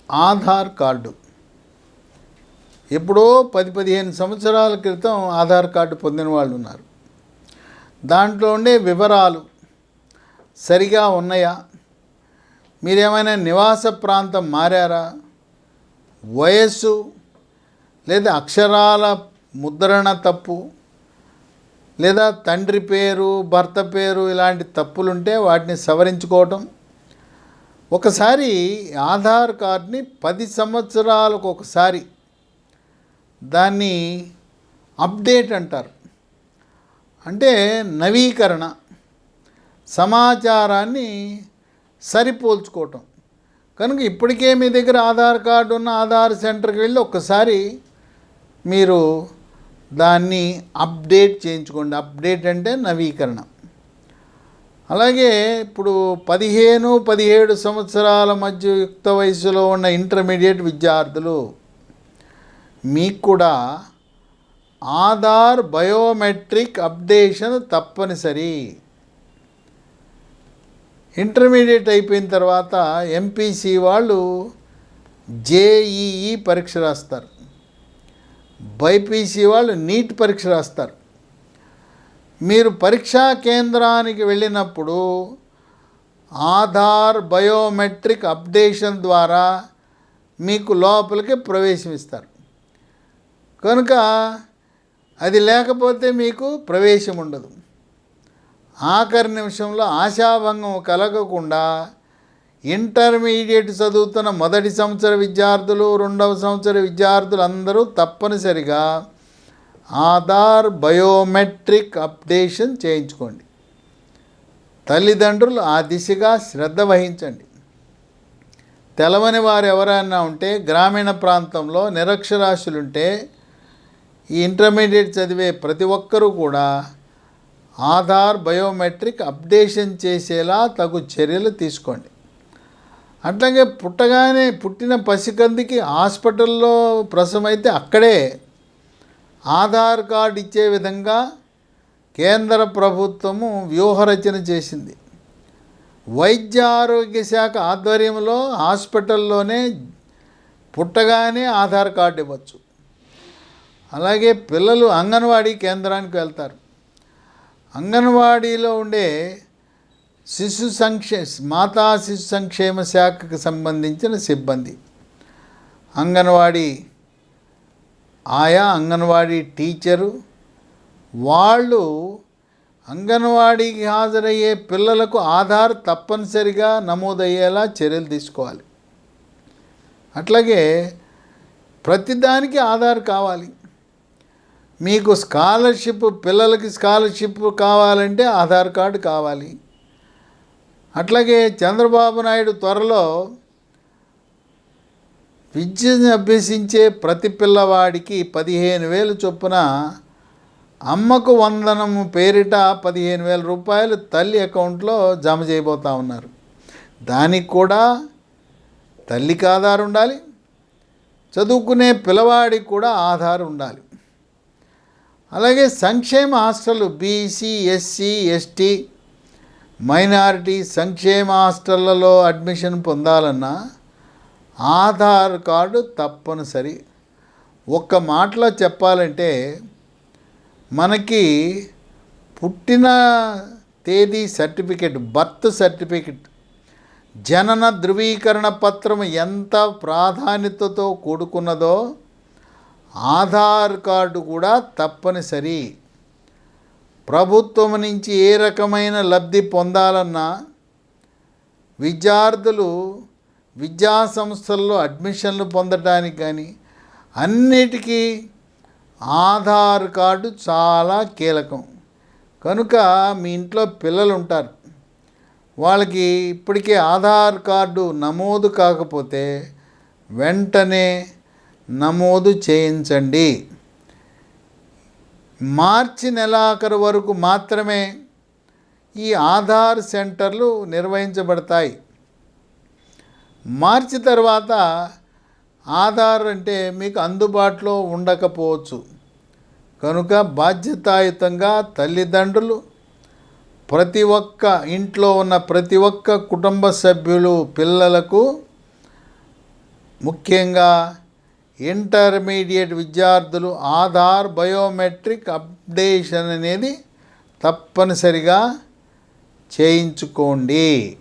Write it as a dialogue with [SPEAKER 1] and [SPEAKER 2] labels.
[SPEAKER 1] Aadhaar card. ఎప్పుడో 10-15 సంవత్సరాల క్రితం ఆధార్ కార్డు పొందిన వాళ్ళు ఉన్నారు. దాంట్లో ఉండే వివరాలు సరిగా ఉన్నాయా, మీరేమైనా నివాస ప్రాంతం మారారా, వయస్సు లేదా అక్షరాల ముద్రణ తప్పు, లేదా తండ్రి పేరు భర్త పేరు ఇలాంటి తప్పులుంటే వాటిని సవరించుకోవటం. ఒకసారి ఆధార్ కార్డ్ని 10 సంవత్సరాలకు ఒకసారి దాన్ని అప్డేట్ అంటారు. అంటే నవీకరణ, సమాచారాన్ని సరిపోల్చుకోవటం. కనుక ఇప్పటికే మీ దగ్గర ఆధార్ కార్డు ఉన్న ఆధార్ సెంటర్కి వెళ్ళి ఒక్కసారి మీరు దాన్ని అప్డేట్ చేయించుకోండి. అప్డేట్ అంటే నవీకరణ. అలాగే ఇప్పుడు 15-17 సంవత్సరాల మధ్య యుక్త వయసులో ఉన్న ఇంటర్మీడియట్ విద్యార్థులు, మీకు కూడా ఆధార్ బయోమెట్రిక్ అప్డేషన్ తప్పనిసరి. ఇంటర్మీడియట్ అయిపోయిన తర్వాత ఎంపీసీ వాళ్ళు జేఈఈ పరీక్ష రాస్తారు, బైపీసీ వాళ్ళు నీట్ పరీక్ష రాస్తారు. మీరు పరీక్షా కేంద్రానికి వెళ్ళినప్పుడు ఆధార్ బయోమెట్రిక్ అప్డేషన్ ద్వారా మీకు లోపలికి ప్రవేశం ఇస్తారు. కనుక అది లేకపోతే మీకు ప్రవేశం ఉండదు. ఆఖరి నిమిషంలో ఆశాభంగం కలగకుండా ఇంటర్మీడియట్ చదువుతున్న మొదటి సంవత్సర విద్యార్థులు, రెండవ సంవత్సర విద్యార్థులు అందరూ తప్పనిసరిగా ఆధార్ బయోమెట్రిక్ అప్డేషన్ చేయించుకోండి. తల్లిదండ్రులు ఆ దిశగా శ్రద్ధ వహించండి. తెలవని వారు ఎవరైనా ఉంటే, గ్రామీణ ప్రాంతంలో నిరక్షరాస్యులుంటే, ఈ ఇంటర్మీడియట్ చదివే ప్రతి ఒక్కరూ కూడా ఆధార్ బయోమెట్రిక్ అప్డేషన్ చేసేలా తగు చర్యలు తీసుకోండి. అట్లాగే పుట్టిన పసికందికి హాస్పిటల్లో ప్రసవమైతే అక్కడే ఆధార్ కార్డు ఇచ్చే విధంగా కేంద్ర ప్రభుత్వము వ్యూహరచన చేసింది. వైద్య ఆరోగ్య శాఖ ఆధ్వర్యంలో హాస్పిటల్లోనే పుట్టగానే ఆధార్ కార్డు ఇవ్వచ్చు. అలాగే పిల్లలు అంగన్వాడీ కేంద్రానికి వెళ్తారు. అంగన్వాడీలో ఉండే మాతా శిశు సంక్షేమ శాఖకు సంబంధించిన సిబ్బంది, అంగన్వాడీ ఆయా, అంగన్వాడీ టీచరు, వాళ్ళు అంగన్వాడీకి హాజరయ్యే పిల్లలకు ఆధార్ తప్పనిసరిగా నమోదయ్యేలా చర్యలు తీసుకోవాలి. అట్లాగే ప్రతిదానికి ఆధార్ కావాలి. మీకు పిల్లలకి స్కాలర్షిప్ కావాలంటే ఆధార్ కార్డు కావాలి. అట్లాగే చంద్రబాబు నాయుడు త్వరలో విద్యను అభ్యసించే ప్రతి పిల్లవాడికి 15,000 చొప్పున అమ్మకు వందనము పేరిట 15,000 రూపాయలు తల్లి అకౌంట్లో జమ చేయబోతూ ఉన్నారు. దానికి కూడా తల్లికి ఆధార్ ఉండాలి, చదువుకునే పిల్లవాడికి కూడా ఆధార్ ఉండాలి. అలాగే సంక్షేమ హాస్టళ్ళు, బీసీ, ఎస్సీ, ఎస్టీ, మైనారిటీ సంక్షేమ హాస్టళ్లలో అడ్మిషన్ పొందాలన్నా ఆధార్ కార్డు తప్పనిసరి. ఒక్క మాటలో చెప్పాలంటే, మనకి పుట్టిన తేదీ సర్టిఫికెట్, బర్త్ సర్టిఫికెట్, జనన ధృవీకరణ పత్రం ఎంత ప్రాధాన్యతతో కూడుకున్నదో ఆధార్ కార్డు కూడా తప్పనిసరి. ప్రభుత్వం నుంచి ఏ రకమైన లబ్ధి పొందాలన్నా, విద్యార్థులు విద్యా సంస్థల్లో అడ్మిషన్లు పొందడానికి కానీ అన్నిటికీ ఆధార్ కార్డు చాలా కీలకం. కనుక మీ ఇంట్లో పిల్లలు ఉంటారు, వాళ్ళకి ఇప్పటికే ఆధార్ కార్డు నమోదు కాకపోతే వెంటనే నమోదు చేయించండి. మార్చి నెలాఖరు వరకు మాత్రమే ఈ ఆధార్ సెంటర్లు నిర్వహించబడతాయి. మార్చి తర్వాత ఆధార్ అంటే మీకు అందుబాటులో ఉండకపోవచ్చు. కనుక బాధ్యతాయుతంగా తల్లిదండ్రులు, ప్రతి ఒక్క ఇంట్లో ఉన్న ప్రతి ఒక్క కుటుంబ సభ్యులు పిల్లలకు ముఖ్యంగా ఇంటర్మీడియట్ విద్యార్థులు ఆధార్ బయోమెట్రిక్ అప్డేషన్ అనేది తప్పనిసరిగా చేయించుకోండి.